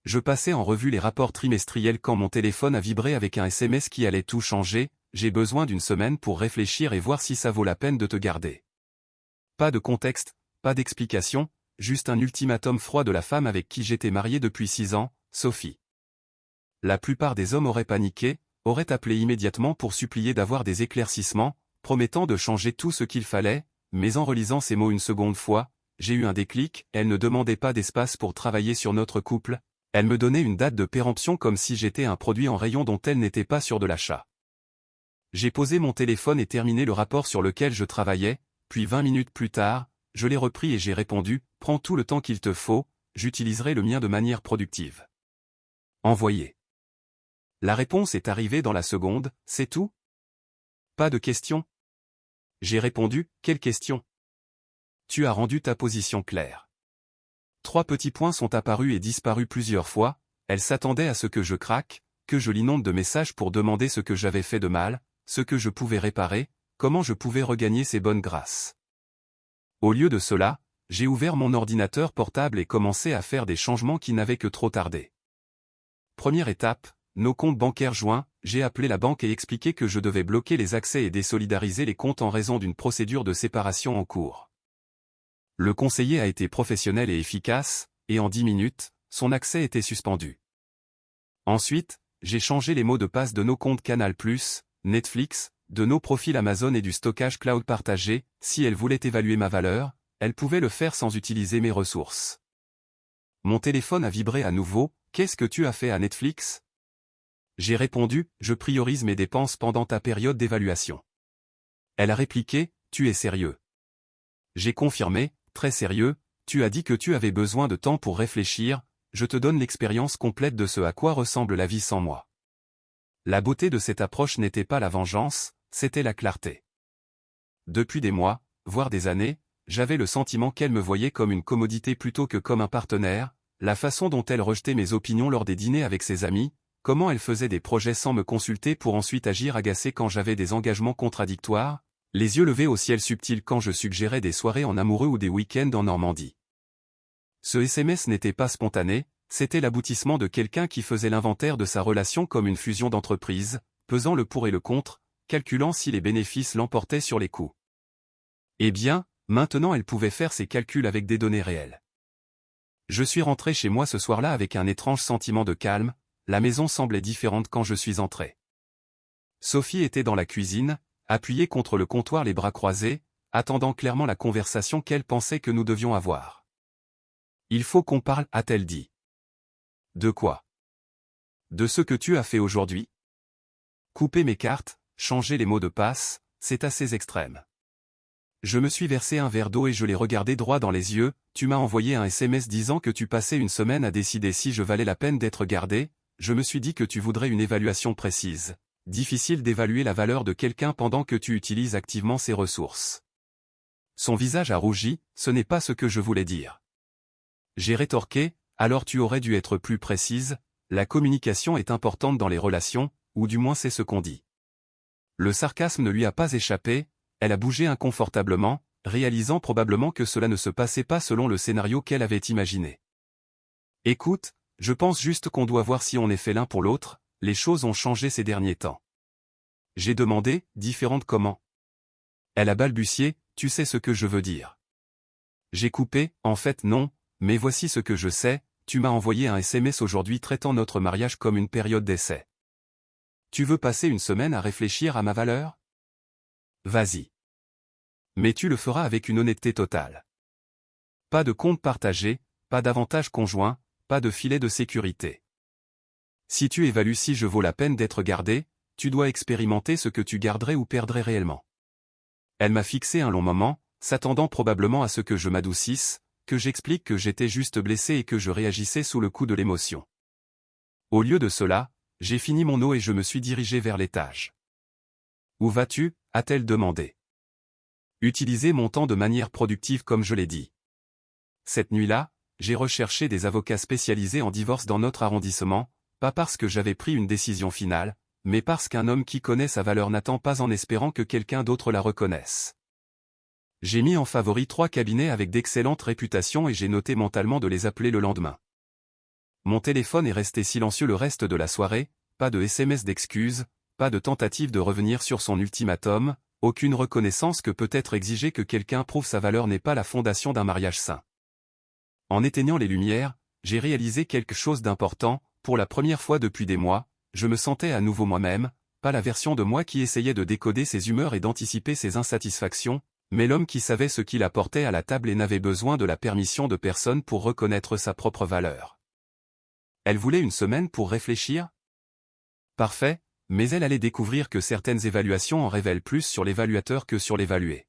Je passais en revue les rapports trimestriels quand mon téléphone a vibré avec un SMS qui allait tout changer. J'ai besoin d'une semaine pour réfléchir et voir si ça vaut la peine de te garder. Pas de contexte, pas d'explication, juste un ultimatum froid de la femme avec qui j'étais marié depuis 6 ans, Sophie. La plupart des hommes auraient paniqué, auraient appelé immédiatement pour supplier d'avoir des éclaircissements, promettant de changer tout ce qu'il fallait, mais en relisant ces mots une seconde fois, j'ai eu un déclic. Elle ne demandait pas d'espace pour travailler sur notre couple, elle me donnait une date de péremption comme si j'étais un produit en rayon dont elle n'était pas sûre de l'achat. J'ai posé mon téléphone et terminé le rapport sur lequel je travaillais, puis 20 minutes plus tard, je l'ai repris et j'ai répondu « Prends tout le temps qu'il te faut, j'utiliserai le mien de manière productive. » Envoyé. La réponse est arrivée dans la seconde, c'est tout? Pas de question? J'ai répondu, quelle question? Tu as rendu ta position claire. 3 petits points sont apparus et disparus plusieurs fois, elle s'attendait à ce que je craque, que je l'inonde de messages pour demander ce que j'avais fait de mal, ce que je pouvais réparer, comment je pouvais regagner ses bonnes grâces. Au lieu de cela, j'ai ouvert mon ordinateur portable et commencé à faire des changements qui n'avaient que trop tardé. Première étape, nos comptes bancaires joints, j'ai appelé la banque et expliqué que je devais bloquer les accès et désolidariser les comptes en raison d'une procédure de séparation en cours. Le conseiller a été professionnel et efficace, et en 10 minutes, son accès était suspendu. Ensuite, j'ai changé les mots de passe de nos comptes Canal+, Netflix, de nos profils Amazon et du stockage cloud partagé. Si elle voulait évaluer ma valeur, elle pouvait le faire sans utiliser mes ressources. Mon téléphone a vibré à nouveau, qu'est-ce que tu as fait à Netflix? J'ai répondu, je priorise mes dépenses pendant ta période d'évaluation. Elle a répliqué, tu es sérieux? J'ai confirmé, très sérieux, tu as dit que tu avais besoin de temps pour réfléchir, je te donne l'expérience complète de ce à quoi ressemble la vie sans moi. La beauté de cette approche n'était pas la vengeance, c'était la clarté. Depuis des mois, voire des années, j'avais le sentiment qu'elle me voyait comme une commodité plutôt que comme un partenaire, la façon dont elle rejetait mes opinions lors des dîners avec ses amis, comment elle faisait des projets sans me consulter pour ensuite agir agacée quand j'avais des engagements contradictoires, les yeux levés au ciel subtil quand je suggérais des soirées en amoureux ou des week-ends en Normandie. Ce SMS n'était pas spontané, c'était l'aboutissement de quelqu'un qui faisait l'inventaire de sa relation comme une fusion d'entreprises, pesant le pour et le contre, calculant si les bénéfices l'emportaient sur les coûts. Eh bien, maintenant elle pouvait faire ses calculs avec des données réelles. Je suis rentré chez moi ce soir-là avec un étrange sentiment de calme, la maison semblait différente quand je suis entré. Sophie était dans la cuisine, appuyée contre le comptoir les bras croisés, attendant clairement la conversation qu'elle pensait que nous devions avoir. « Il faut qu'on parle » a-t-elle dit. « De quoi ? De ce que tu as fait aujourd'hui ? Couper mes cartes, changer les mots de passe, c'est assez extrême. Je me suis versé un verre d'eau et je l'ai regardé droit dans les yeux, tu m'as envoyé un SMS disant que tu passais une semaine à décider si je valais la peine d'être gardé, je me suis dit que tu voudrais une évaluation précise. Difficile d'évaluer la valeur de quelqu'un pendant que tu utilises activement ses ressources. Son visage a rougi, ce n'est pas ce que je voulais dire. J'ai rétorqué, alors tu aurais dû être plus précise, la communication est importante dans les relations, ou du moins c'est ce qu'on dit. Le sarcasme ne lui a pas échappé, elle a bougé inconfortablement, réalisant probablement que cela ne se passait pas selon le scénario qu'elle avait imaginé. Écoute, je pense juste qu'on doit voir si on est fait l'un pour l'autre, les choses ont changé ces derniers temps. J'ai demandé, différente comment? Elle a balbutié, tu sais ce que je veux dire. J'ai coupé, en fait non, mais voici ce que je sais, tu m'as envoyé un SMS aujourd'hui traitant notre mariage comme une période d'essai. Tu veux passer une semaine à réfléchir à ma valeur? Vas-y. Mais tu le feras avec une honnêteté totale. Pas de compte partagé, pas d'avantage conjoint, pas de filet de sécurité. Si tu évalues si je vaux la peine d'être gardé, tu dois expérimenter ce que tu garderais ou perdrais réellement. Elle m'a fixé un long moment, s'attendant probablement à ce que je m'adoucisse, que j'explique que j'étais juste blessé et que je réagissais sous le coup de l'émotion. Au lieu de cela, j'ai fini mon eau et je me suis dirigé vers l'étage. « Où vas-tu » a-t-elle demandé. Utiliser mon temps de manière productive comme je l'ai dit. Cette nuit-là, j'ai recherché des avocats spécialisés en divorce dans notre arrondissement, pas parce que j'avais pris une décision finale, mais parce qu'un homme qui connaît sa valeur n'attend pas en espérant que quelqu'un d'autre la reconnaisse. J'ai mis en favori 3 cabinets avec d'excellentes réputations et j'ai noté mentalement de les appeler le lendemain. Mon téléphone est resté silencieux le reste de la soirée, pas de SMS d'excuses, pas de tentative de revenir sur son ultimatum, aucune reconnaissance que peut être exigée que quelqu'un prouve sa valeur n'est pas la fondation d'un mariage sain. En éteignant les lumières, j'ai réalisé quelque chose d'important, pour la première fois depuis des mois, je me sentais à nouveau moi-même, pas la version de moi qui essayait de décoder ses humeurs et d'anticiper ses insatisfactions, mais l'homme qui savait ce qu'il apportait à la table et n'avait besoin de la permission de personne pour reconnaître sa propre valeur. Elle voulait une semaine pour réfléchir? Parfait, mais elle allait découvrir que certaines évaluations en révèlent plus sur l'évaluateur que sur l'évalué.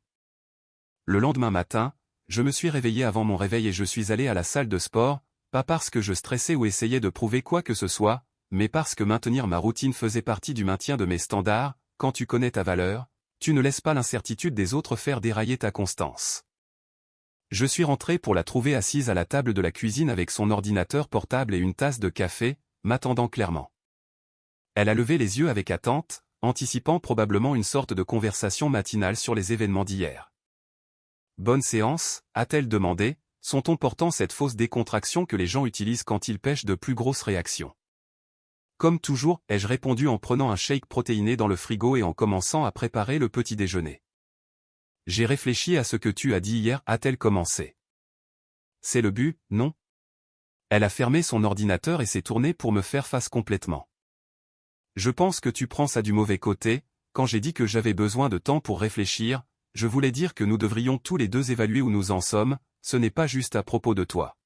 Le lendemain matin, je me suis réveillé avant mon réveil et je suis allé à la salle de sport, pas parce que je stressais ou essayais de prouver quoi que ce soit, mais parce que maintenir ma routine faisait partie du maintien de mes standards. Quand tu connais ta valeur, tu ne laisses pas l'incertitude des autres faire dérailler ta constance. Je suis rentré pour la trouver assise à la table de la cuisine avec son ordinateur portable et une tasse de café, m'attendant clairement. Elle a levé les yeux avec attente, anticipant probablement une sorte de conversation matinale sur les événements d'hier. « Bonne séance » a-t-elle demandé, son ton portant cette fausse décontraction que les gens utilisent quand ils pêchent de plus grosses réactions. Comme toujours, ai-je répondu en prenant un shake protéiné dans le frigo et en commençant à préparer le petit déjeuner. J'ai réfléchi à ce que tu as dit hier, a-t-elle commencé. C'est le but, non? Elle a fermé son ordinateur et s'est tournée pour me faire face complètement. Je pense que tu prends ça du mauvais côté. Quand j'ai dit que j'avais besoin de temps pour réfléchir, je voulais dire que nous devrions tous les deux évaluer où nous en sommes, ce n'est pas juste à propos de toi.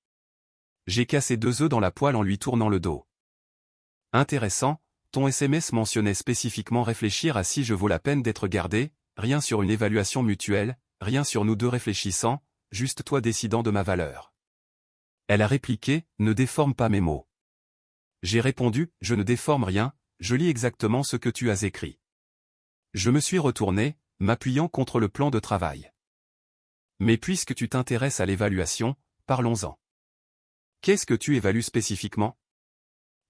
J'ai cassé 2 œufs dans la poêle en lui tournant le dos. Intéressant, ton SMS mentionnait spécifiquement réfléchir à si je vaux la peine d'être gardé, rien sur une évaluation mutuelle, rien sur nous deux réfléchissant, juste toi décidant de ma valeur. Elle a répliqué, ne déforme pas mes mots. J'ai répondu, je ne déforme rien, je lis exactement ce que tu as écrit. Je me suis retourné, m'appuyant contre le plan de travail. Mais puisque tu t'intéresses à l'évaluation, parlons-en. Qu'est-ce que tu évalues spécifiquement?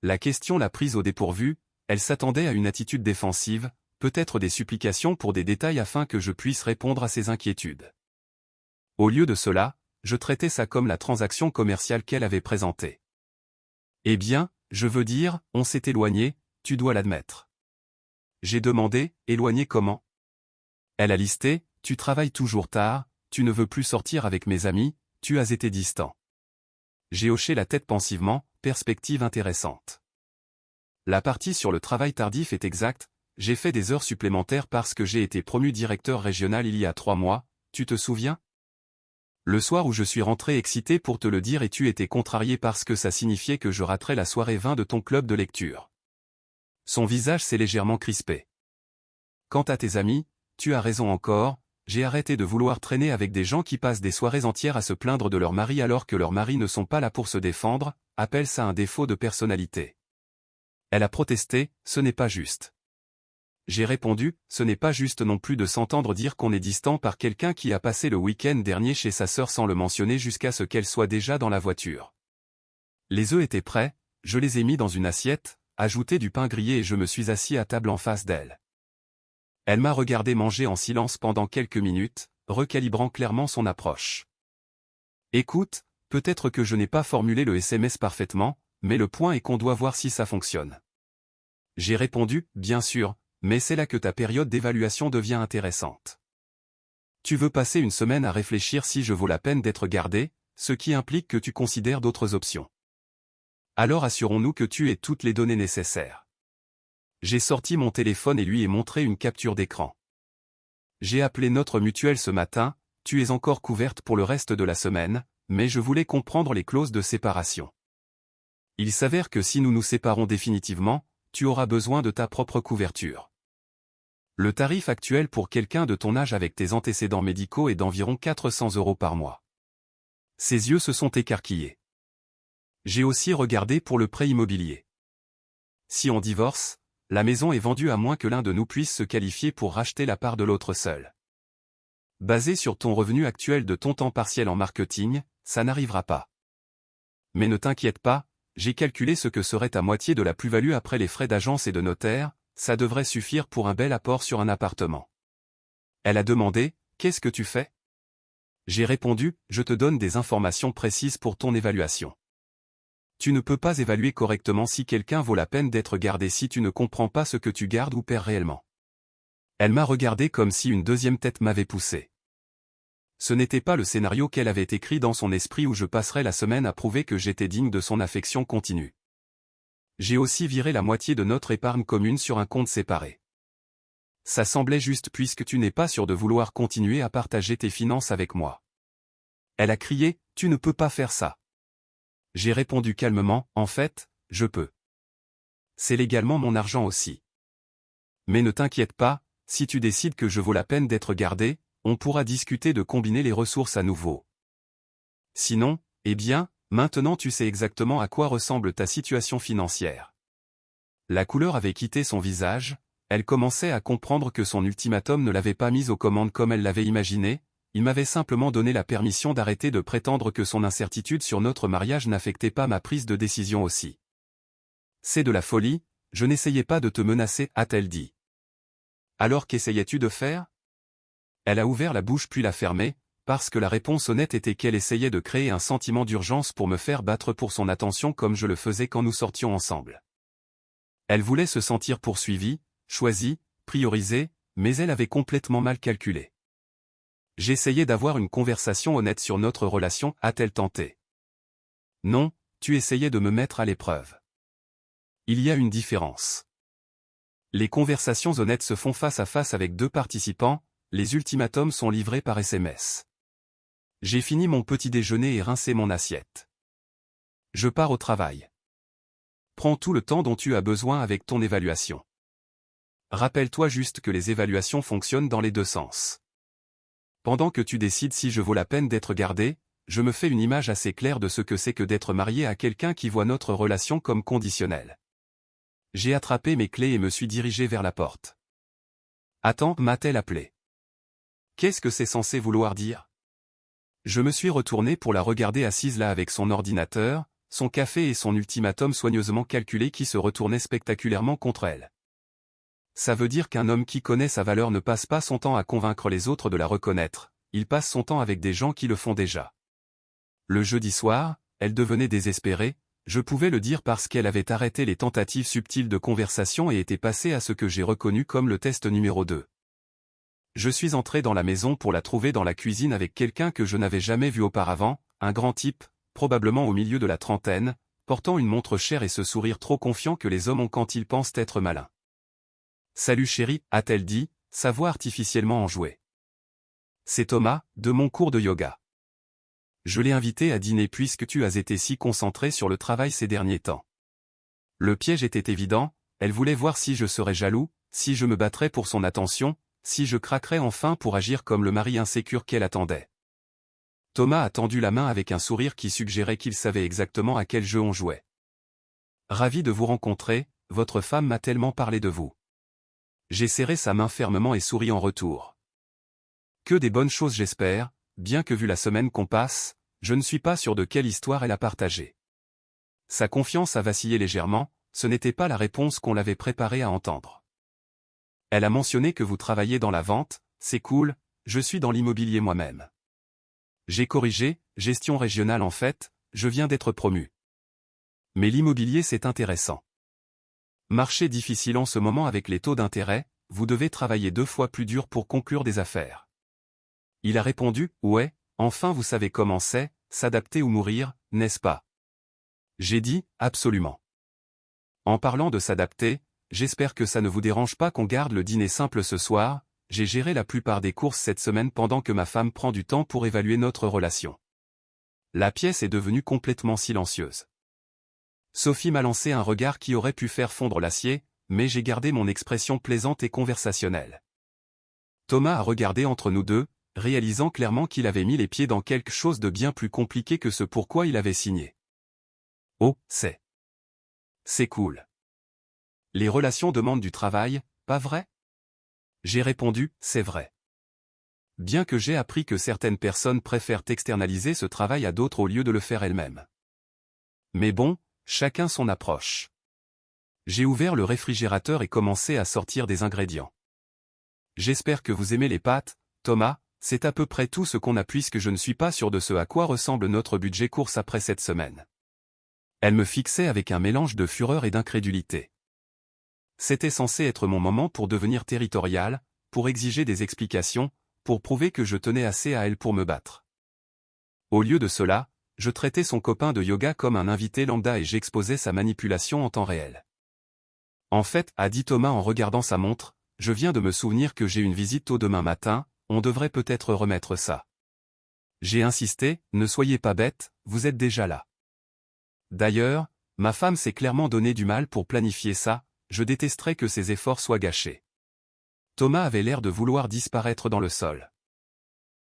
La question l'a prise au dépourvu, elle s'attendait à une attitude défensive, peut-être des supplications pour des détails afin que je puisse répondre à ses inquiétudes. Au lieu de cela, je traitais ça comme la transaction commerciale qu'elle avait présentée. Eh bien, je veux dire, on s'est éloigné, tu dois l'admettre. J'ai demandé, éloigné comment? Elle a listé, tu travailles toujours tard, tu ne veux plus sortir avec mes amis, tu as été distant. J'ai hoché la tête pensivement, perspective intéressante. La partie sur le travail tardif est exacte, j'ai fait des heures supplémentaires parce que j'ai été promu directeur régional il y a 3 mois, tu te souviens? Le soir où je suis rentré excité pour te le dire et tu étais contrarié parce que ça signifiait que je raterais la soirée 20 de ton club de lecture. Son visage s'est légèrement crispé. Quant à tes amis, tu as raison encore, j'ai arrêté de vouloir traîner avec des gens qui passent des soirées entières à se plaindre de leur mari alors que leurs maris ne sont pas là pour se défendre, appelle ça un défaut de personnalité. Elle a protesté, ce n'est pas juste. J'ai répondu, ce n'est pas juste non plus de s'entendre dire qu'on est distant par quelqu'un qui a passé le week-end dernier chez sa sœur sans le mentionner jusqu'à ce qu'elle soit déjà dans la voiture. Les œufs étaient prêts, je les ai mis dans une assiette, ajouté du pain grillé et je me suis assis à table en face d'elle. Elle m'a regardé manger en silence pendant quelques minutes, recalibrant clairement son approche. Écoute, peut-être que je n'ai pas formulé le SMS parfaitement, mais le point est qu'on doit voir si ça fonctionne. J'ai répondu, bien sûr, mais c'est là que ta période d'évaluation devient intéressante. Tu veux passer une semaine à réfléchir si je vaux la peine d'être gardé, ce qui implique que tu considères d'autres options. Alors assurons-nous que tu aies toutes les données nécessaires. J'ai sorti mon téléphone et lui ai montré une capture d'écran. J'ai appelé notre mutuelle ce matin, tu es encore couverte pour le reste de la semaine, mais je voulais comprendre les clauses de séparation. Il s'avère que si nous nous séparons définitivement, tu auras besoin de ta propre couverture. Le tarif actuel pour quelqu'un de ton âge avec tes antécédents médicaux est d'environ 400 € par mois. Ses yeux se sont écarquillés. J'ai aussi regardé pour le prêt immobilier. Si on divorce, la maison est vendue à moins que l'un de nous puisse se qualifier pour racheter la part de l'autre seul. Basé sur ton revenu actuel de ton temps partiel en marketing, ça n'arrivera pas. Mais ne t'inquiète pas, j'ai calculé ce que serait ta moitié de la plus-value après les frais d'agence et de notaire, ça devrait suffire pour un bel apport sur un appartement. Elle a demandé, qu'est-ce que tu fais? J'ai répondu, je te donne des informations précises pour ton évaluation. Tu ne peux pas évaluer correctement si quelqu'un vaut la peine d'être gardé si tu ne comprends pas ce que tu gardes ou perds réellement. Elle m'a regardé comme si une deuxième tête m'avait poussé. Ce n'était pas le scénario qu'elle avait écrit dans son esprit où je passerais la semaine à prouver que j'étais digne de son affection continue. J'ai aussi viré la moitié de notre épargne commune sur un compte séparé. Ça semblait juste puisque tu n'es pas sûr de vouloir continuer à partager tes finances avec moi. Elle a crié, « Tu ne peux pas faire ça. » J'ai répondu calmement, « En fait, je peux. C'est légalement mon argent aussi. Mais ne t'inquiète pas, si tu décides que je vaux la peine d'être gardé, on pourra discuter de combiner les ressources à nouveau. Sinon, eh bien, maintenant tu sais exactement à quoi ressemble ta situation financière. » La couleur avait quitté son visage, elle commençait à comprendre que son ultimatum ne l'avait pas mise aux commandes comme elle l'avait imaginé, il m'avait simplement donné la permission d'arrêter de prétendre que son incertitude sur notre mariage n'affectait pas ma prise de décision aussi. « C'est de la folie, je n'essayais pas de te menacer, a-t-elle dit. Alors qu'essayais-tu de faire ? Elle a ouvert la bouche puis l'a fermée, parce que la réponse honnête était qu'elle essayait de créer un sentiment d'urgence pour me faire battre pour son attention comme je le faisais quand nous sortions ensemble. Elle voulait se sentir poursuivie, choisie, priorisée, mais elle avait complètement mal calculé. J'essayais d'avoir une conversation honnête sur notre relation, a-t-elle tenté. Non, tu essayais de me mettre à l'épreuve. Il y a une différence. Les conversations honnêtes se font face à face avec deux participants, les ultimatums sont livrés par SMS. J'ai fini mon petit déjeuner et rincé mon assiette. Je pars au travail. Prends tout le temps dont tu as besoin avec ton évaluation. Rappelle-toi juste que les évaluations fonctionnent dans les deux sens. Pendant que tu décides si je vaux la peine d'être gardé, je me fais une image assez claire de ce que c'est que d'être marié à quelqu'un qui voit notre relation comme conditionnelle. J'ai attrapé mes clés et me suis dirigé vers la porte. Attends, m'a-t-elle appelé. Qu'est-ce que c'est censé vouloir dire? Je me suis retourné pour la regarder assise là avec son ordinateur, son café et son ultimatum soigneusement calculé qui se retournait spectaculairement contre elle. Ça veut dire qu'un homme qui connaît sa valeur ne passe pas son temps à convaincre les autres de la reconnaître, il passe son temps avec des gens qui le font déjà. Le jeudi soir, elle devenait désespérée, je pouvais le dire parce qu'elle avait arrêté les tentatives subtiles de conversation et était passée à ce que j'ai reconnu comme le test numéro 2. Je suis entré dans la maison pour la trouver dans la cuisine avec quelqu'un que je n'avais jamais vu auparavant, un grand type, probablement au milieu de la trentaine, portant une montre chère et ce sourire trop confiant que les hommes ont quand ils pensent être malins. « Salut chérie », a-t-elle dit, sa voix artificiellement enjouée. « C'est Thomas, de mon cours de yoga. Je l'ai invité à dîner puisque tu as été si concentré sur le travail ces derniers temps. » Le piège était évident, elle voulait voir si je serais jaloux, si je me battrais pour son attention, si je craquerais enfin pour agir comme le mari insécure qu'elle attendait. Thomas a tendu la main avec un sourire qui suggérait qu'il savait exactement à quel jeu on jouait. « Ravi de vous rencontrer, votre femme m'a tellement parlé de vous. » J'ai serré sa main fermement et souri en retour. Que des bonnes choses j'espère, bien que vu la semaine qu'on passe, je ne suis pas sûr de quelle histoire elle a partagée. Sa confiance a vacillé légèrement, ce n'était pas la réponse qu'on l'avait préparée à entendre. Elle a mentionné que vous travaillez dans la vente, c'est cool, je suis dans l'immobilier moi-même. J'ai corrigé, gestion régionale en fait, je viens d'être promu. Mais l'immobilier c'est intéressant. Marché difficile en ce moment avec les taux d'intérêt, vous devez travailler 2 fois plus dur pour conclure des affaires. Il a répondu, ouais, enfin vous savez comment c'est, s'adapter ou mourir, n'est-ce pas? J'ai dit, absolument. En parlant de s'adapter, j'espère que ça ne vous dérange pas qu'on garde le dîner simple ce soir, j'ai géré la plupart des courses cette semaine pendant que ma femme prend du temps pour évaluer notre relation. La pièce est devenue complètement silencieuse. Sophie m'a lancé un regard qui aurait pu faire fondre l'acier, mais j'ai gardé mon expression plaisante et conversationnelle. Thomas a regardé entre nous deux, réalisant clairement qu'il avait mis les pieds dans quelque chose de bien plus compliqué que ce pourquoi il avait signé. Oh, c'est cool. Les relations demandent du travail, pas vrai? J'ai répondu, c'est vrai. Bien que j'ai appris que certaines personnes préfèrent externaliser ce travail à d'autres au lieu de le faire elles-mêmes. Mais bon, chacun son approche. J'ai ouvert le réfrigérateur et commencé à sortir des ingrédients. J'espère que vous aimez les pâtes, Thomas, c'est à peu près tout ce qu'on a puisque je ne suis pas sûr de ce à quoi ressemble notre budget course après cette semaine. Elle me fixait avec un mélange de fureur et d'incrédulité. C'était censé être mon moment pour devenir territorial, pour exiger des explications, pour prouver que je tenais assez à elle pour me battre. Au lieu de cela, je traitais son copain de yoga comme un invité lambda et j'exposais sa manipulation en temps réel. En fait, a dit Thomas en regardant sa montre, je viens de me souvenir que j'ai une visite tôt demain matin, on devrait peut-être remettre ça. J'ai insisté, ne soyez pas bête, vous êtes déjà là. D'ailleurs, ma femme s'est clairement donné du mal pour planifier ça, je détesterais que ses efforts soient gâchés. Thomas avait l'air de vouloir disparaître dans le sol.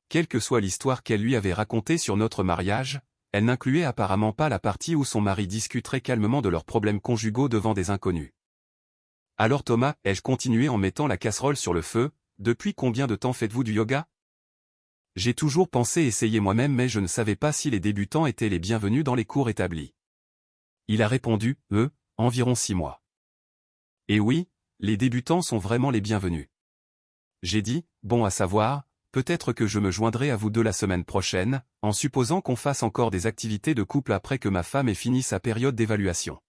Quelle que soit l'histoire qu'elle lui avait racontée sur notre mariage, elle n'incluait apparemment pas la partie où son mari discuterait calmement de leurs problèmes conjugaux devant des inconnus. Alors Thomas, ai-je continué en mettant la casserole sur le feu, depuis combien de temps faites-vous du yoga? J'ai toujours pensé essayer moi-même mais je ne savais pas si les débutants étaient les bienvenus dans les cours établis. Il a répondu, environ 6 mois. Et oui, les débutants sont vraiment les bienvenus. J'ai dit, bon à savoir, peut-être que je me joindrai à vous deux la semaine prochaine, en supposant qu'on fasse encore des activités de couple après que ma femme ait fini sa période d'évaluation.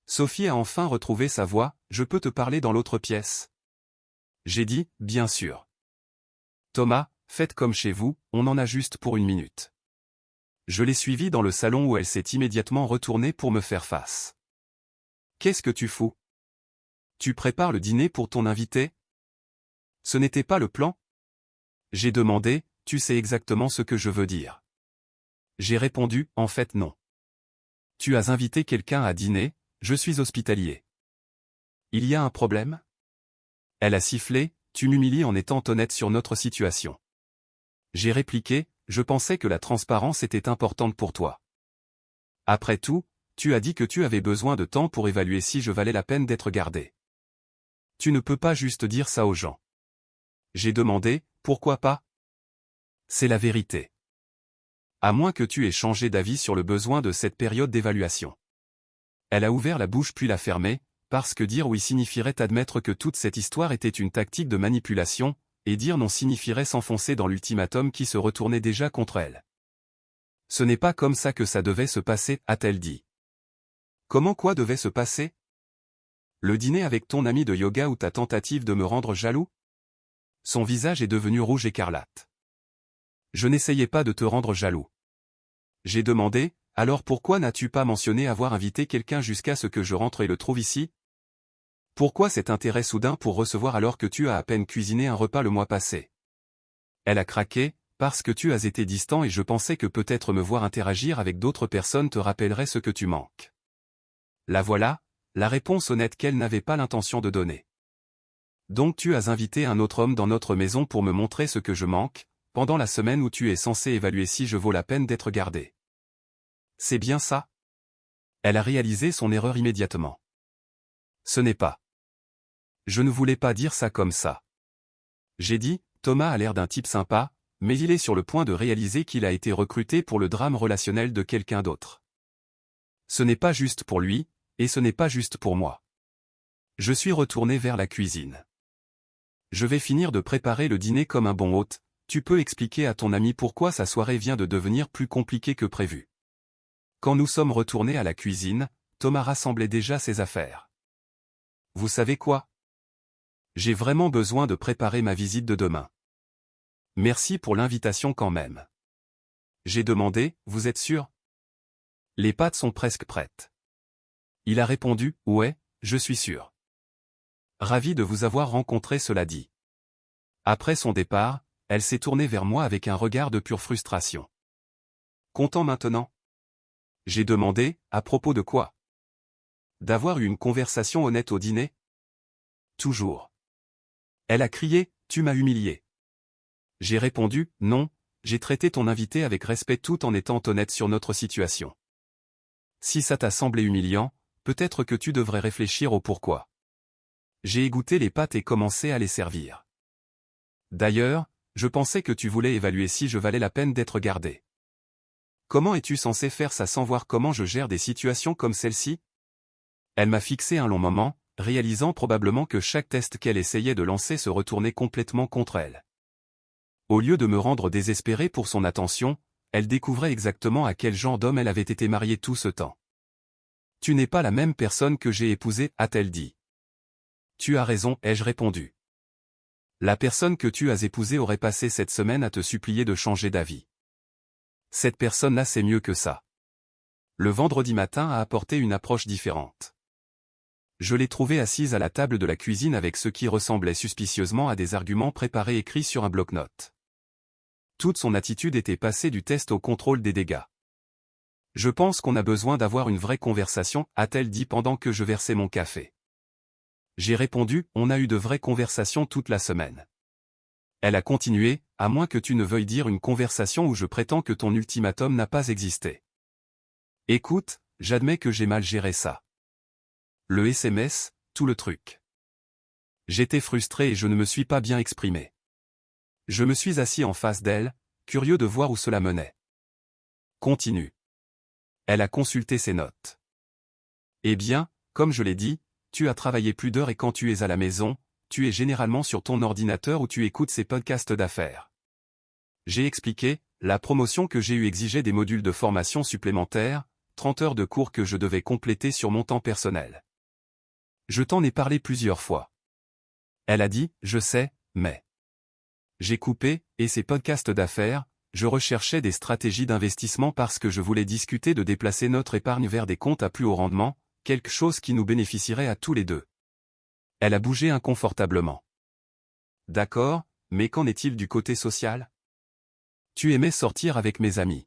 Sophie a enfin retrouvé sa voix, je peux te parler dans l'autre pièce? J'ai dit, bien sûr. Thomas, faites comme chez vous, on en a juste pour 1 minute. Je l'ai suivie dans le salon où elle s'est immédiatement retournée pour me faire face. Qu'est-ce que tu fous? Tu prépares le dîner pour ton invité? Ce n'était pas le plan? J'ai demandé, tu sais exactement ce que je veux dire. J'ai répondu, en fait non. Tu as invité quelqu'un à dîner, je suis hospitalier. Il y a un problème? Elle a sifflé, tu m'humilies en étant honnête sur notre situation. J'ai répliqué, je pensais que la transparence était importante pour toi. Après tout, tu as dit que tu avais besoin de temps pour évaluer si je valais la peine d'être gardé. Tu ne peux pas juste dire ça aux gens. J'ai demandé, pourquoi pas? C'est la vérité. À moins que tu aies changé d'avis sur le besoin de cette période d'évaluation. Elle a ouvert la bouche puis l'a fermée, parce que dire oui signifierait admettre que toute cette histoire était une tactique de manipulation, et dire non signifierait s'enfoncer dans l'ultimatum qui se retournait déjà contre elle. Ce n'est pas comme ça que ça devait se passer, a-t-elle dit. Comment quoi devait se passer? Le dîner avec ton ami de yoga ou ta tentative de me rendre jaloux? Son visage est devenu rouge écarlate. Je n'essayais pas de te rendre jaloux. J'ai demandé, alors pourquoi n'as-tu pas mentionné avoir invité quelqu'un jusqu'à ce que je rentre et le trouve ici? Pourquoi cet intérêt soudain pour recevoir alors que tu as à peine cuisiné un repas le mois passé? Elle a craqué, parce que tu as été distant et je pensais que peut-être me voir interagir avec d'autres personnes te rappellerait ce que tu manques. La voilà, la réponse honnête qu'elle n'avait pas l'intention de donner. Donc tu as invité un autre homme dans notre maison pour me montrer ce que je manque, pendant la semaine où tu es censé évaluer si je vaux la peine d'être gardé. C'est bien ça? Elle a réalisé son erreur immédiatement. Ce n'est pas. Je ne voulais pas dire ça comme ça. J'ai dit, Thomas a l'air d'un type sympa, mais il est sur le point de réaliser qu'il a été recruté pour le drame relationnel de quelqu'un d'autre. Ce n'est pas juste pour lui, et ce n'est pas juste pour moi. Je suis retourné vers la cuisine. Je vais finir de préparer le dîner comme un bon hôte, tu peux expliquer à ton ami pourquoi sa soirée vient de devenir plus compliquée que prévu. Quand nous sommes retournés à la cuisine, Thomas rassemblait déjà ses affaires. Vous savez quoi? J'ai vraiment besoin de préparer ma visite de demain. Merci pour l'invitation quand même. J'ai demandé, vous êtes sûr? Les pâtes sont presque prêtes. Il a répondu, ouais, je suis sûr. Ravi de vous avoir rencontré, cela dit. Après son départ, elle s'est tournée vers moi avec un regard de pure frustration. Content maintenant? J'ai demandé, à propos de quoi? D'avoir eu une conversation honnête au dîner? Toujours. Elle a crié, tu m'as humilié. J'ai répondu, non, j'ai traité ton invité avec respect tout en étant honnête sur notre situation. Si ça t'a semblé humiliant, peut-être que tu devrais réfléchir au pourquoi. J'ai égoutté les pâtes et commencé à les servir. D'ailleurs, je pensais que tu voulais évaluer si je valais la peine d'être gardé. Comment es-tu censé faire ça sans voir comment je gère des situations comme celle-ci? Elle m'a fixé un long moment, réalisant probablement que chaque test qu'elle essayait de lancer se retournait complètement contre elle. Au lieu de me rendre désespéré pour son attention, elle découvrait exactement à quel genre d'homme elle avait été mariée tout ce temps. Tu n'es pas la même personne que j'ai épousée, a-t-elle dit. Tu as raison, ai-je répondu. La personne que tu as épousée aurait passé cette semaine à te supplier de changer d'avis. Cette personne-là c'est mieux que ça. Le vendredi matin a apporté une approche différente. Je l'ai trouvée assise à la table de la cuisine avec ce qui ressemblait suspicieusement à des arguments préparés écrits sur un bloc-notes. Toute son attitude était passée du test au contrôle des dégâts. Je pense qu'on a besoin d'avoir une vraie conversation, a-t-elle dit pendant que je versais mon café. J'ai répondu, on a eu de vraies conversations toute la semaine. Elle a continué, à moins que tu ne veuilles dire une conversation où je prétends que ton ultimatum n'a pas existé. Écoute, j'admets que j'ai mal géré ça. Le SMS, tout le truc. J'étais frustré et je ne me suis pas bien exprimé. Je me suis assis en face d'elle, curieux de voir où cela menait. Continue. Elle a consulté ses notes. Eh bien, comme je l'ai dit, tu as travaillé plus d'heures et quand tu es à la maison, tu es généralement sur ton ordinateur où tu écoutes ces podcasts d'affaires. J'ai expliqué, la promotion que j'ai eue exigeait des modules de formation supplémentaires, 30 heures de cours que je devais compléter sur mon temps personnel. Je t'en ai parlé plusieurs fois. Elle a dit, je sais, mais... J'ai coupé, et ces podcasts d'affaires, je recherchais des stratégies d'investissement parce que je voulais discuter de déplacer notre épargne vers des comptes à plus haut rendement, quelque chose qui nous bénéficierait à tous les deux. Elle a bougé inconfortablement. D'accord, mais qu'en est-il du côté social? Tu aimais sortir avec mes amis.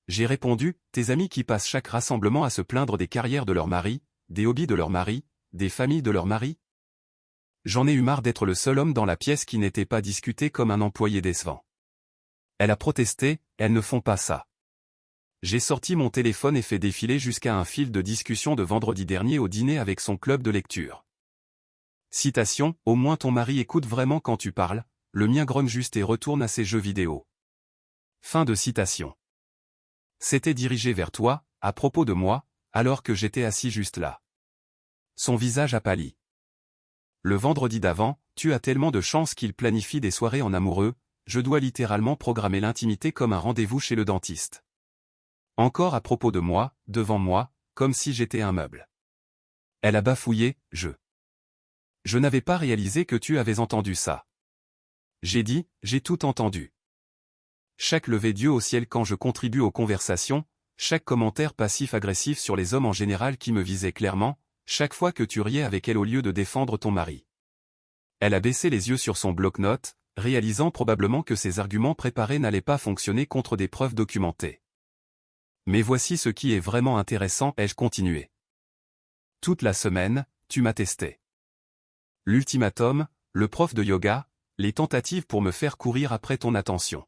J'ai répondu, tes amis qui passent chaque rassemblement à se plaindre des carrières de leur mari, des hobbies de leur mari, des familles de leur mari? J'en ai eu marre d'être le seul homme dans la pièce qui n'était pas discuté comme un employé décevant. Elle a protesté, elles ne font pas ça. J'ai sorti mon téléphone et fait défiler jusqu'à un fil de discussion de vendredi dernier au dîner avec son club de lecture. Citation, au moins ton mari écoute vraiment quand tu parles, le mien grogne juste et retourne à ses jeux vidéo. Fin de citation. C'était dirigé vers toi, à propos de moi, alors que j'étais assis juste là. Son visage a pâli. Le vendredi d'avant, tu as tellement de chance qu'il planifie des soirées en amoureux, je dois littéralement programmer l'intimité comme un rendez-vous chez le dentiste. Encore à propos de moi, devant moi, comme si j'étais un meuble. Elle a bafouillé, Je n'avais pas réalisé que tu avais entendu ça. J'ai dit, j'ai tout entendu. Chaque lever d'yeux au ciel quand je contribue aux conversations, chaque commentaire passif-agressif sur les hommes en général qui me visait clairement, chaque fois que tu riais avec elle au lieu de défendre ton mari. Elle a baissé les yeux sur son bloc-notes, réalisant probablement que ses arguments préparés n'allaient pas fonctionner contre des preuves documentées. Mais voici ce qui est vraiment intéressant, ai-je continué. Toute la semaine, tu m'as testé. L'ultimatum, le prof de yoga, les tentatives pour me faire courir après ton attention.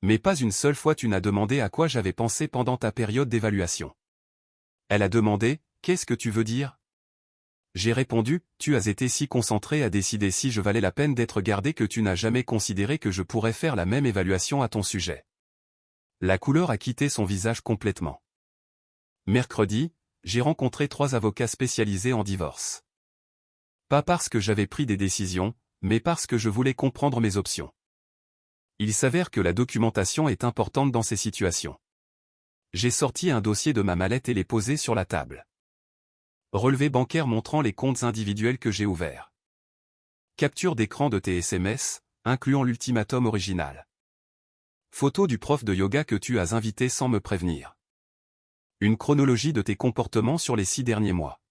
Mais pas une seule fois tu n'as demandé à quoi j'avais pensé pendant ta période d'évaluation. Elle a demandé, qu'est-ce que tu veux dire? J'ai répondu, tu as été si concentré à décider si je valais la peine d'être gardé que tu n'as jamais considéré que je pourrais faire la même évaluation à ton sujet. La couleur a quitté son visage complètement. Mercredi, j'ai rencontré 3 avocats spécialisés en divorce. Pas parce que j'avais pris des décisions, mais parce que je voulais comprendre mes options. Il s'avère que la documentation est importante dans ces situations. J'ai sorti un dossier de ma mallette et l'ai posé sur la table. Relevé bancaire montrant les comptes individuels que j'ai ouverts. Capture d'écran de tes SMS, incluant l'ultimatum original. Photo du prof de yoga que tu as invité sans me prévenir. Une chronologie de tes comportements sur les 6 derniers mois.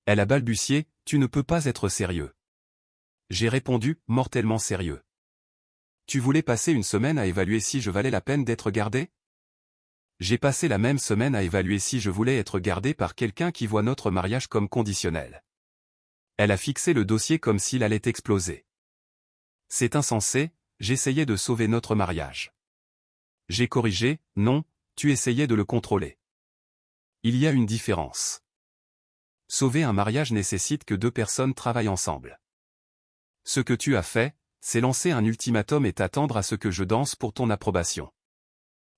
Elle a balbutié, tu ne peux pas être sérieux. J'ai répondu, mortellement sérieux. Tu voulais passer une semaine à évaluer si je valais la peine d'être gardé? J'ai passé la même semaine à évaluer si je voulais être gardé par quelqu'un qui voit notre mariage comme conditionnel. Elle a fixé le dossier comme s'il allait exploser. C'est insensé, j'essayais de sauver notre mariage. J'ai corrigé, non, tu essayais de le contrôler. Il y a une différence. Sauver un mariage nécessite que 2 personnes travaillent ensemble. Ce que tu as fait, c'est lancer un ultimatum et t'attendre à ce que je danse pour ton approbation.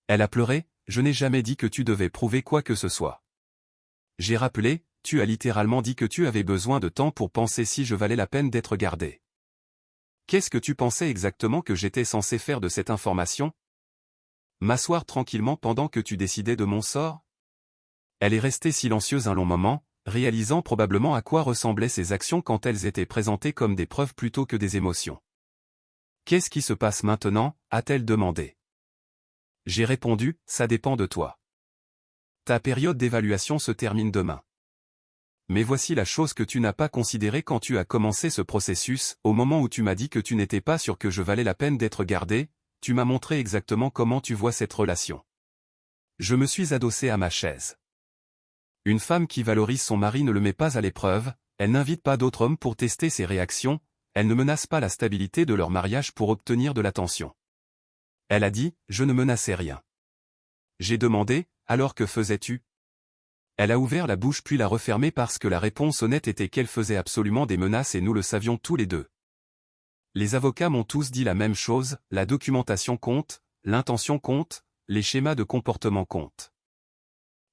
Elle a pleuré, je n'ai jamais dit que tu devais prouver quoi que ce soit. J'ai rappelé, tu as littéralement dit que tu avais besoin de temps pour penser si je valais la peine d'être gardé. Qu'est-ce que tu pensais exactement que j'étais censé faire de cette information? M'asseoir tranquillement pendant que tu décidais de mon sort? Elle est restée silencieuse un long moment, réalisant probablement à quoi ressemblaient ses actions quand elles étaient présentées comme des preuves plutôt que des émotions. « Qu'est-ce qui se passe maintenant » a-t-elle demandé. J'ai répondu, ça dépend de toi. Ta période d'évaluation se termine demain. Mais voici la chose que tu n'as pas considérée quand tu as commencé ce processus, au moment où tu m'as dit que tu n'étais pas sûr que je valais la peine d'être gardé, tu m'as montré exactement comment tu vois cette relation. Je me suis adossé à ma chaise. Une femme qui valorise son mari ne le met pas à l'épreuve, elle n'invite pas d'autres hommes pour tester ses réactions, elle ne menace pas la stabilité de leur mariage pour obtenir de l'attention. Elle a dit, je ne menaçais rien. J'ai demandé, alors que faisais-tu ? Elle a ouvert la bouche puis l'a refermée parce que la réponse honnête était qu'elle faisait absolument des menaces et nous le savions tous les deux. Les avocats m'ont tous dit la même chose, la documentation compte, l'intention compte, les schémas de comportement comptent.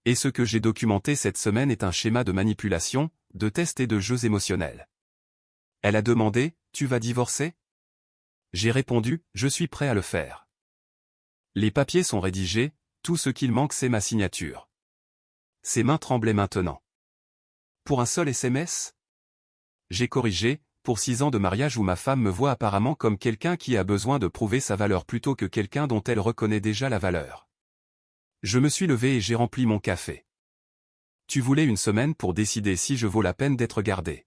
Et ce que j'ai documenté cette semaine est un schéma de manipulation, de tests et de jeux émotionnels. Elle a demandé, tu vas divorcer ? J'ai répondu, je suis prêt à le faire. Les papiers sont rédigés, tout ce qu'il manque c'est ma signature. Ses mains tremblaient maintenant. Pour un seul SMS ? J'ai corrigé, pour 6 ans de mariage où ma femme me voit apparemment comme quelqu'un qui a besoin de prouver sa valeur plutôt que quelqu'un dont elle reconnaît déjà la valeur. Je me suis levé et j'ai rempli mon café. Tu voulais une semaine pour décider si je vaux la peine d'être gardé.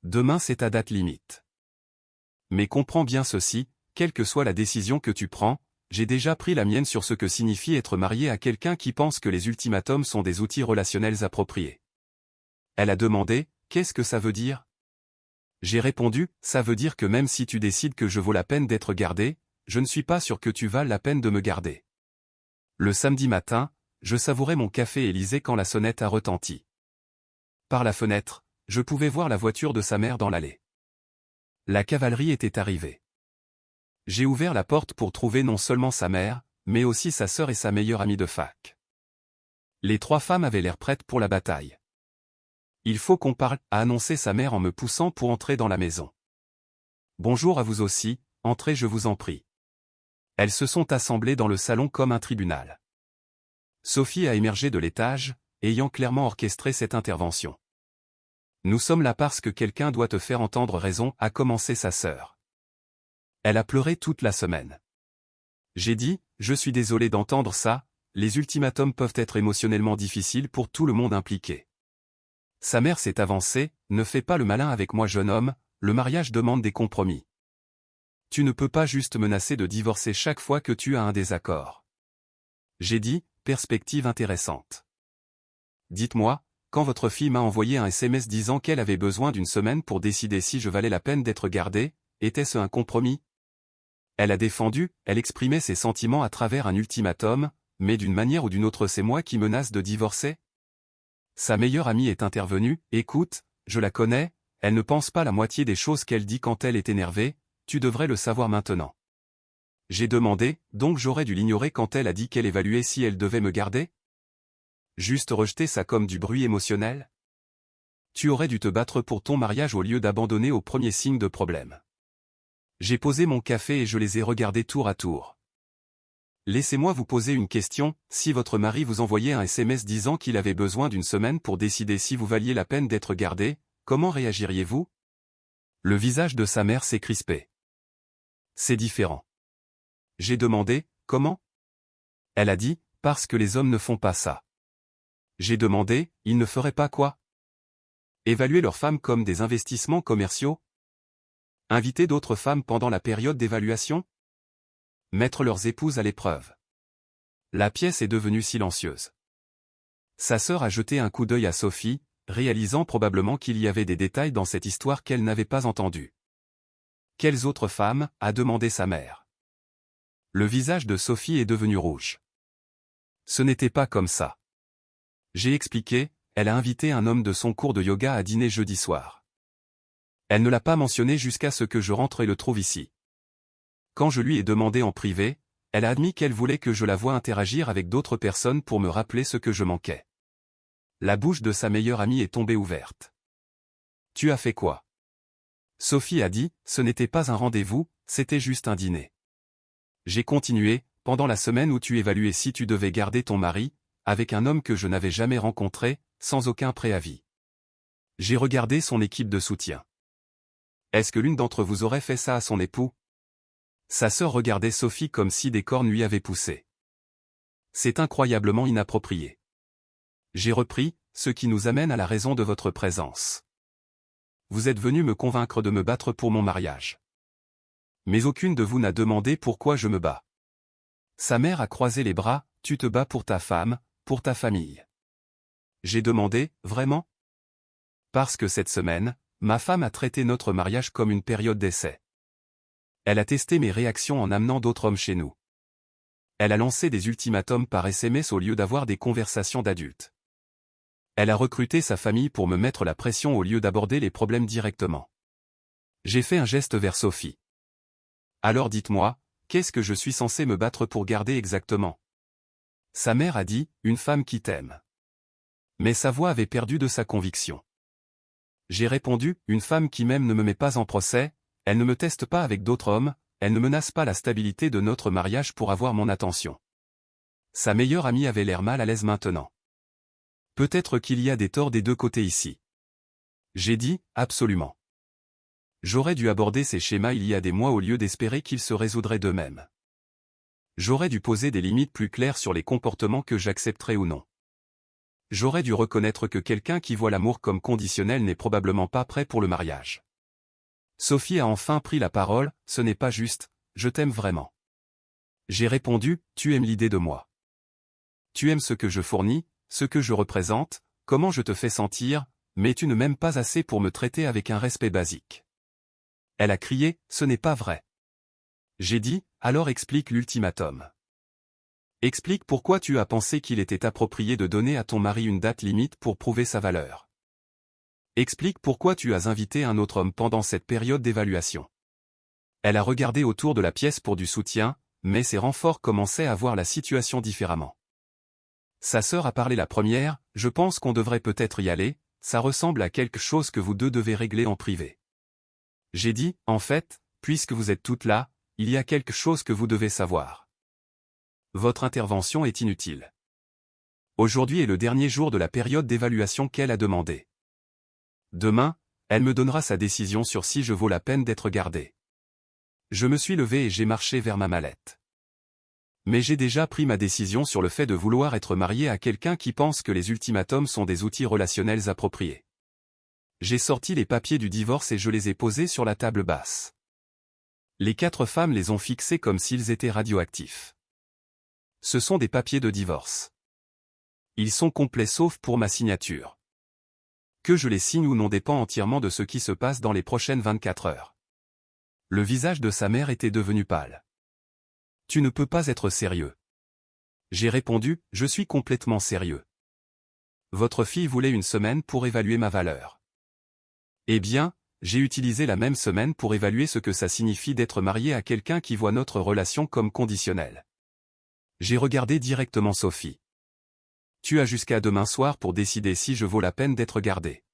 Demain c'est ta date limite. Mais comprends bien ceci, quelle que soit la décision que tu prends, j'ai déjà pris la mienne sur ce que signifie être marié à quelqu'un qui pense que les ultimatums sont des outils relationnels appropriés. Elle a demandé, qu'est-ce que ça veut dire ? J'ai répondu, ça veut dire que même si tu décides que je vaux la peine d'être gardé, je ne suis pas sûr que tu vales la peine de me garder. Le samedi matin, je savourais mon café et lisais quand la sonnette a retenti. Par la fenêtre, je pouvais voir la voiture de sa mère dans l'allée. La cavalerie était arrivée. J'ai ouvert la porte pour trouver non seulement sa mère, mais aussi sa sœur et sa meilleure amie de fac. Les 3 femmes avaient l'air prêtes pour la bataille. Il faut qu'on parle, a annoncé sa mère en me poussant pour entrer dans la maison. Bonjour à vous aussi, entrez je vous en prie. Elles se sont assemblées dans le salon comme un tribunal. Sophie a émergé de l'étage, ayant clairement orchestré cette intervention. Nous sommes là parce que quelqu'un doit te faire entendre raison, a commencé sa sœur. Elle a pleuré toute la semaine. J'ai dit, je suis désolé d'entendre ça, les ultimatums peuvent être émotionnellement difficiles pour tout le monde impliqué. Sa mère s'est avancée, ne fais pas le malin avec moi jeune homme, le mariage demande des compromis. Tu ne peux pas juste menacer de divorcer chaque fois que tu as un désaccord. J'ai dit, perspective intéressante. Dites-moi, quand votre fille m'a envoyé un SMS disant qu'elle avait besoin d'une semaine pour décider si je valais la peine d'être gardé, était-ce un compromis ? Elle a défendu, elle exprimait ses sentiments à travers un ultimatum, mais d'une manière ou d'une autre c'est moi qui menace de divorcer ? Sa meilleure amie est intervenue, écoute, je la connais, elle ne pense pas la moitié des choses qu'elle dit quand elle est énervée, tu devrais le savoir maintenant. J'ai demandé, donc j'aurais dû l'ignorer quand elle a dit qu'elle évaluait si elle devait me garder ? Juste rejeter ça comme du bruit émotionnel ? Tu aurais dû te battre pour ton mariage au lieu d'abandonner au premier signe de problème. J'ai posé mon café et je les ai regardés tour à tour. Laissez-moi vous poser une question, si votre mari vous envoyait un SMS disant qu'il avait besoin d'une semaine pour décider si vous valiez la peine d'être gardé, comment réagiriez-vous ? Le visage de sa mère s'est crispé. C'est différent. J'ai demandé, comment ? Elle a dit, parce que les hommes ne font pas ça. J'ai demandé, ils ne feraient pas quoi ? Évaluer leurs femmes comme des investissements commerciaux ? Inviter d'autres femmes pendant la période d'évaluation ? Mettre leurs épouses à l'épreuve. La pièce est devenue silencieuse. Sa sœur a jeté un coup d'œil à Sophie, réalisant probablement qu'il y avait des détails dans cette histoire qu'elle n'avait pas entendus. Quelles autres femmes ? A demandé sa mère. Le visage de Sophie est devenu rouge. Ce n'était pas comme ça. J'ai expliqué, elle a invité un homme de son cours de yoga à dîner jeudi soir. Elle ne l'a pas mentionné jusqu'à ce que je rentre et le trouve ici. Quand je lui ai demandé en privé, elle a admis qu'elle voulait que je la voie interagir avec d'autres personnes pour me rappeler ce que je manquais. La bouche de sa meilleure amie est tombée ouverte. Tu as fait quoi ? Sophie a dit, ce n'était pas un rendez-vous, c'était juste un dîner. J'ai continué, pendant la semaine où tu évaluais si tu devais garder ton mari, avec un homme que je n'avais jamais rencontré, sans aucun préavis. J'ai regardé son équipe de soutien. Est-ce que l'une d'entre vous aurait fait ça à son époux? Sa sœur regardait Sophie comme si des cornes lui avaient poussé. C'est incroyablement inapproprié. J'ai repris, ce qui nous amène à la raison de votre présence. Vous êtes venu me convaincre de me battre pour mon mariage. Mais aucune de vous n'a demandé pourquoi je me bats. Sa mère a croisé les bras, tu te bats pour ta femme, pour ta famille. J'ai demandé, vraiment? Parce que cette semaine, ma femme a traité notre mariage comme une période d'essai. Elle a testé mes réactions en amenant d'autres hommes chez nous. Elle a lancé des ultimatums par SMS au lieu d'avoir des conversations d'adultes. Elle a recruté sa famille pour me mettre la pression au lieu d'aborder les problèmes directement. J'ai fait un geste vers Sophie. Alors dites-moi, qu'est-ce que je suis censé me battre pour garder exactement? Sa mère a dit, une femme qui t'aime. Mais sa voix avait perdu de sa conviction. J'ai répondu, une femme qui m'aime ne me met pas en procès, elle ne me teste pas avec d'autres hommes, elle ne menace pas la stabilité de notre mariage pour avoir mon attention. Sa meilleure amie avait l'air mal à l'aise maintenant. Peut-être qu'il y a des torts des deux côtés ici. J'ai dit, absolument. J'aurais dû aborder ces schémas il y a des mois au lieu d'espérer qu'ils se résoudraient d'eux-mêmes. J'aurais dû poser des limites plus claires sur les comportements que j'accepterais ou non. J'aurais dû reconnaître que quelqu'un qui voit l'amour comme conditionnel n'est probablement pas prêt pour le mariage. Sophie a enfin pris la parole, ce n'est pas juste, je t'aime vraiment. J'ai répondu, tu aimes l'idée de moi. Tu aimes ce que je fournis, ce que je représente, comment je te fais sentir, mais tu ne m'aimes pas assez pour me traiter avec un respect basique. Elle a crié, ce n'est pas vrai. J'ai dit, alors explique l'ultimatum. Explique pourquoi tu as pensé qu'il était approprié de donner à ton mari une date limite pour prouver sa valeur. Explique pourquoi tu as invité un autre homme pendant cette période d'évaluation. Elle a regardé autour de la pièce pour du soutien, mais ses renforts commençaient à voir la situation différemment. Sa sœur a parlé la première, je pense qu'on devrait peut-être y aller, ça ressemble à quelque chose que vous deux devez régler en privé. J'ai dit, en fait, puisque vous êtes toutes là, il y a quelque chose que vous devez savoir. Votre intervention est inutile. Aujourd'hui est le dernier jour de la période d'évaluation qu'elle a demandée. Demain, elle me donnera sa décision sur si je vaux la peine d'être gardé. Je me suis levé et j'ai marché vers ma mallette. Mais j'ai déjà pris ma décision sur le fait de vouloir être marié à quelqu'un qui pense que les ultimatums sont des outils relationnels appropriés. J'ai sorti les papiers du divorce et je les ai posés sur la table basse. Les 4 femmes les ont fixés comme s'ils étaient radioactifs. Ce sont des papiers de divorce. Ils sont complets sauf pour ma signature. Que je les signe ou non dépend entièrement de ce qui se passe dans les prochaines 24 heures. Le visage de sa mère était devenu pâle. Tu ne peux pas être sérieux. J'ai répondu, je suis complètement sérieux. Votre fille voulait une semaine pour évaluer ma valeur. Eh bien, j'ai utilisé la même semaine pour évaluer ce que ça signifie d'être marié à quelqu'un qui voit notre relation comme conditionnelle. J'ai regardé directement Sophie. Tu as jusqu'à demain soir pour décider si je vaux la peine d'être gardé.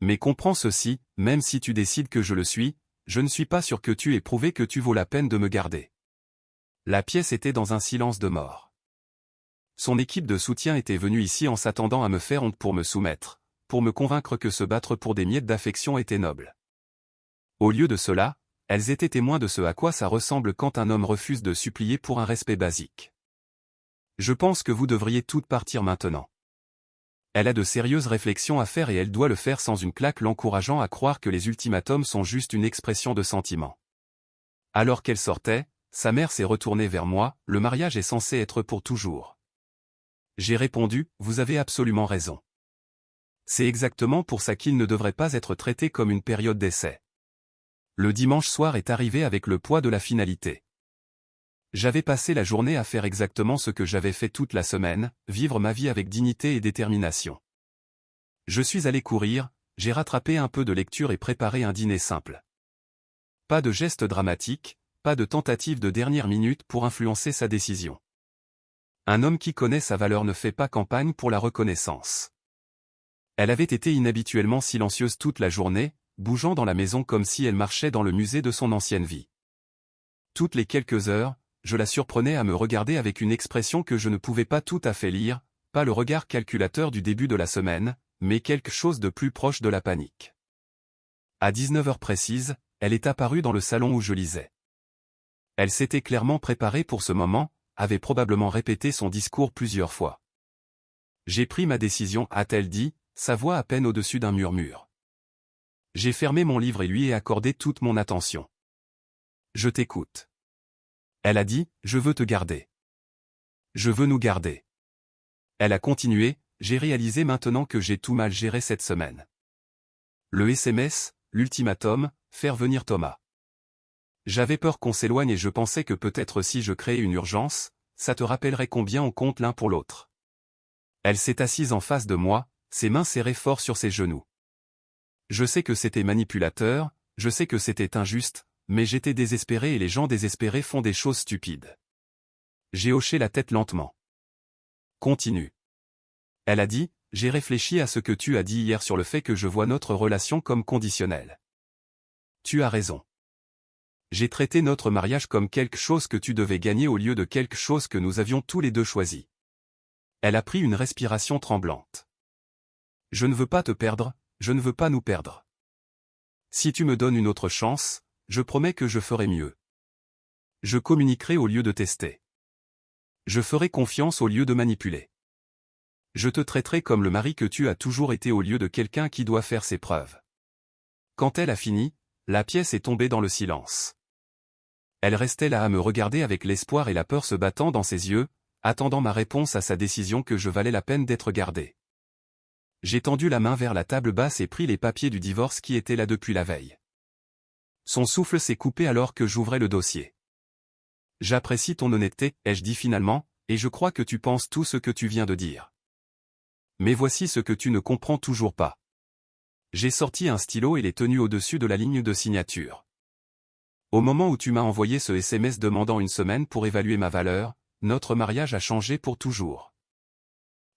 Mais comprends ceci, même si tu décides que je le suis, je ne suis pas sûr que tu aies prouvé que tu vaux la peine de me garder. La pièce était dans un silence de mort. Son équipe de soutien était venue ici en s'attendant à me faire honte pour me soumettre, pour me convaincre que se battre pour des miettes d'affection était noble. Au lieu de cela, elles étaient témoins de ce à quoi ça ressemble quand un homme refuse de supplier pour un respect basique. Je pense que vous devriez toutes partir maintenant. Elle a de sérieuses réflexions à faire et elle doit le faire sans une claque l'encourageant à croire que les ultimatums sont juste une expression de sentiment. Alors qu'elle sortait, sa mère s'est retournée vers moi, le mariage est censé être pour toujours. J'ai répondu, vous avez absolument raison. C'est exactement pour ça qu'il ne devrait pas être traité comme une période d'essai. Le dimanche soir est arrivé avec le poids de la finalité. J'avais passé la journée à faire exactement ce que j'avais fait toute la semaine, vivre ma vie avec dignité et détermination. Je suis allé courir, j'ai rattrapé un peu de lecture et préparé un dîner simple. Pas de gestes dramatiques, pas de tentative de dernière minute pour influencer sa décision. Un homme qui connaît sa valeur ne fait pas campagne pour la reconnaissance. Elle avait été inhabituellement silencieuse toute la journée, bougeant dans la maison comme si elle marchait dans le musée de son ancienne vie. Toutes les quelques heures, je la surprenais à me regarder avec une expression que je ne pouvais pas tout à fait lire, pas le regard calculateur du début de la semaine, mais quelque chose de plus proche de la panique. À 19 heures précises, elle est apparue dans le salon où je lisais. Elle s'était clairement préparée pour ce moment, avait probablement répété son discours plusieurs fois. J'ai pris ma décision, a-t-elle dit, sa voix à peine au-dessus d'un murmure. J'ai fermé mon livre et lui ai accordé toute mon attention. Je t'écoute. Elle a dit, je veux te garder. Je veux nous garder. Elle a continué, j'ai réalisé maintenant que j'ai tout mal géré cette semaine. Le SMS, l'ultimatum, faire venir Thomas. J'avais peur qu'on s'éloigne et je pensais que peut-être si je créais une urgence, ça te rappellerait combien on compte l'un pour l'autre. Elle s'est assise en face de moi, ses mains serrées fort sur ses genoux. Je sais que c'était manipulateur, je sais que c'était injuste, mais j'étais désespéré et les gens désespérés font des choses stupides. J'ai hoché la tête lentement. Continue. Elle a dit, j'ai réfléchi à ce que tu as dit hier sur le fait que je vois notre relation comme conditionnelle. Tu as raison. J'ai traité notre mariage comme quelque chose que tu devais gagner au lieu de quelque chose que nous avions tous les deux choisi. Elle a pris une respiration tremblante. Je ne veux pas te perdre, je ne veux pas nous perdre. Si tu me donnes une autre chance, je promets que je ferai mieux. Je communiquerai au lieu de tester. Je ferai confiance au lieu de manipuler. Je te traiterai comme le mari que tu as toujours été au lieu de quelqu'un qui doit faire ses preuves. Quand elle a fini, la pièce est tombée dans le silence. Elle restait là à me regarder avec l'espoir et la peur se battant dans ses yeux, attendant ma réponse à sa décision que je valais la peine d'être gardé. J'ai tendu la main vers la table basse et pris les papiers du divorce qui étaient là depuis la veille. Son souffle s'est coupé alors que j'ouvrais le dossier. J'apprécie ton honnêteté, ai-je dit finalement, et je crois que tu penses tout ce que tu viens de dire. Mais voici ce que tu ne comprends toujours pas. J'ai sorti un stylo et l'ai tenu au-dessus de la ligne de signature. Au moment où tu m'as envoyé ce SMS demandant une semaine pour évaluer ma valeur, notre mariage a changé pour toujours.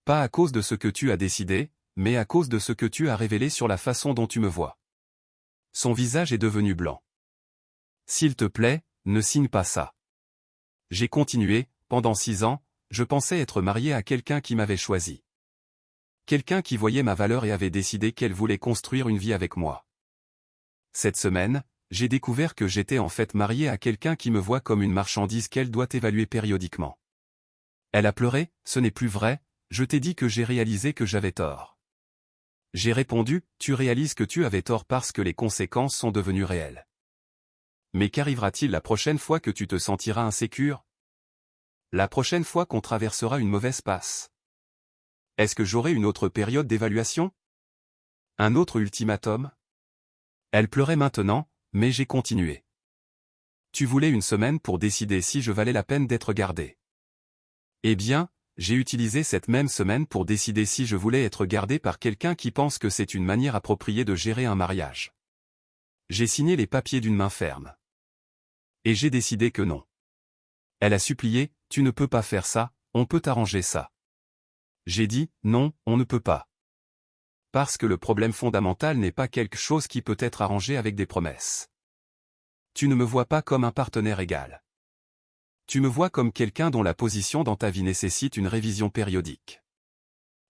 Pas à cause de ce que tu as décidé, mais à cause de ce que tu as révélé sur la façon dont tu me vois. Son visage est devenu blanc. S'il te plaît, ne signe pas ça. J'ai continué, pendant 6 ans, je pensais être marié à quelqu'un qui m'avait choisi. Quelqu'un qui voyait ma valeur et avait décidé qu'elle voulait construire une vie avec moi. Cette semaine, j'ai découvert que j'étais en fait marié à quelqu'un qui me voit comme une marchandise qu'elle doit évaluer périodiquement. Elle a pleuré, ce n'est plus vrai, je t'ai dit que j'ai réalisé que j'avais tort. J'ai répondu, tu réalises que tu avais tort parce que les conséquences sont devenues réelles. Mais qu'arrivera-t-il la prochaine fois que tu te sentiras insécure? La prochaine fois qu'on traversera une mauvaise passe? Est-ce que j'aurai une autre période d'évaluation? Un autre ultimatum? Elle pleurait maintenant, mais j'ai continué. Tu voulais une semaine pour décider si je valais la peine d'être gardé. Eh bien, j'ai utilisé cette même semaine pour décider si je voulais être gardé par quelqu'un qui pense que c'est une manière appropriée de gérer un mariage. J'ai signé les papiers d'une main ferme. Et j'ai décidé que non. Elle a supplié, tu ne peux pas faire ça, on peut arranger ça. J'ai dit, non, on ne peut pas. Parce que le problème fondamental n'est pas quelque chose qui peut être arrangé avec des promesses. Tu ne me vois pas comme un partenaire égal. Tu me vois comme quelqu'un dont la position dans ta vie nécessite une révision périodique.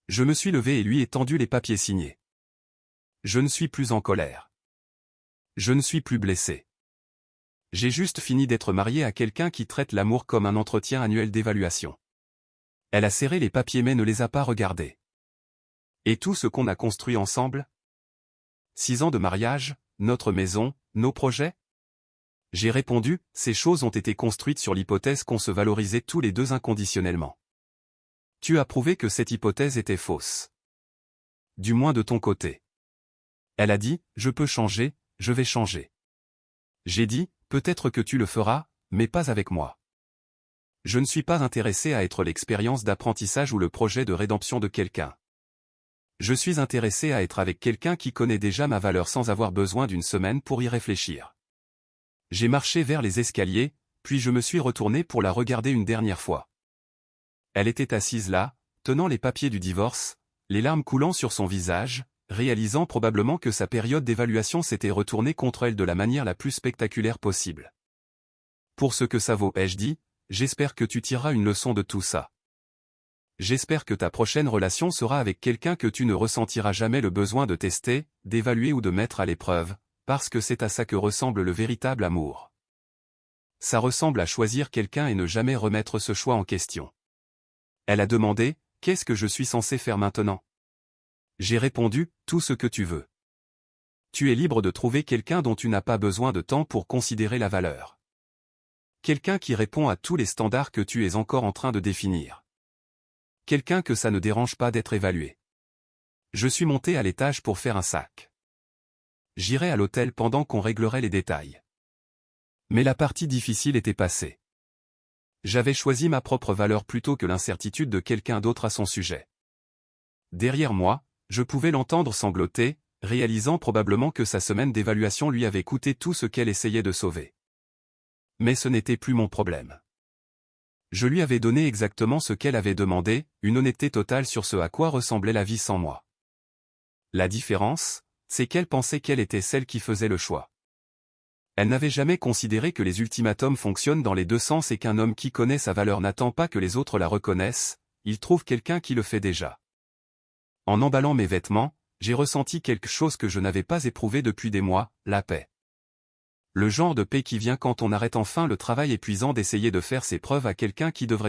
Je me suis levé et lui ai tendu les papiers signés. Je ne suis plus en colère. Je ne suis plus blessé. J'ai juste fini d'être marié à quelqu'un qui traite l'amour comme un entretien annuel d'évaluation. Elle a serré les papiers mais ne les a pas regardés. Et tout ce qu'on a construit ensemble? 6 ans de mariage, notre maison, nos projets? J'ai répondu, ces choses ont été construites sur l'hypothèse qu'on se valorisait tous les deux inconditionnellement. Tu as prouvé que cette hypothèse était fausse. Du moins de ton côté. Elle a dit, je peux changer, je vais changer. J'ai dit, peut-être que tu le feras, mais pas avec moi. Je ne suis pas intéressé à être l'expérience d'apprentissage ou le projet de rédemption de quelqu'un. Je suis intéressé à être avec quelqu'un qui connaît déjà ma valeur sans avoir besoin d'une semaine pour y réfléchir. J'ai marché vers les escaliers, puis je me suis retourné pour la regarder une dernière fois. Elle était assise là, tenant les papiers du divorce, les larmes coulant sur son visage, réalisant probablement que sa période d'évaluation s'était retournée contre elle de la manière la plus spectaculaire possible. Pour ce que ça vaut, ai-je dit, j'espère que tu tireras une leçon de tout ça. J'espère que ta prochaine relation sera avec quelqu'un que tu ne ressentiras jamais le besoin de tester, d'évaluer ou de mettre à l'épreuve, parce que c'est à ça que ressemble le véritable amour. Ça ressemble à choisir quelqu'un et ne jamais remettre ce choix en question. Elle a demandé, « Qu'est-ce que je suis censé faire maintenant ?» J'ai répondu, « Tout ce que tu veux. » Tu es libre de trouver quelqu'un dont tu n'as pas besoin de temps pour considérer la valeur. Quelqu'un qui répond à tous les standards que tu es encore en train de définir. Quelqu'un que ça ne dérange pas d'être évalué. Je suis monté à l'étage pour faire un sac. J'irai à l'hôtel pendant qu'on réglerait les détails. Mais la partie difficile était passée. J'avais choisi ma propre valeur plutôt que l'incertitude de quelqu'un d'autre à son sujet. Derrière moi, je pouvais l'entendre sangloter, réalisant probablement que sa semaine d'évaluation lui avait coûté tout ce qu'elle essayait de sauver. Mais ce n'était plus mon problème. Je lui avais donné exactement ce qu'elle avait demandé, une honnêteté totale sur ce à quoi ressemblait la vie sans moi. La différence, c'est qu'elle pensait qu'elle était celle qui faisait le choix. Elle n'avait jamais considéré que les ultimatums fonctionnent dans les deux sens et qu'un homme qui connaît sa valeur n'attend pas que les autres la reconnaissent, il trouve quelqu'un qui le fait déjà. En emballant mes vêtements, j'ai ressenti quelque chose que je n'avais pas éprouvé depuis des mois, la paix. Le genre de paix qui vient quand on arrête enfin le travail épuisant d'essayer de faire ses preuves à quelqu'un qui devrait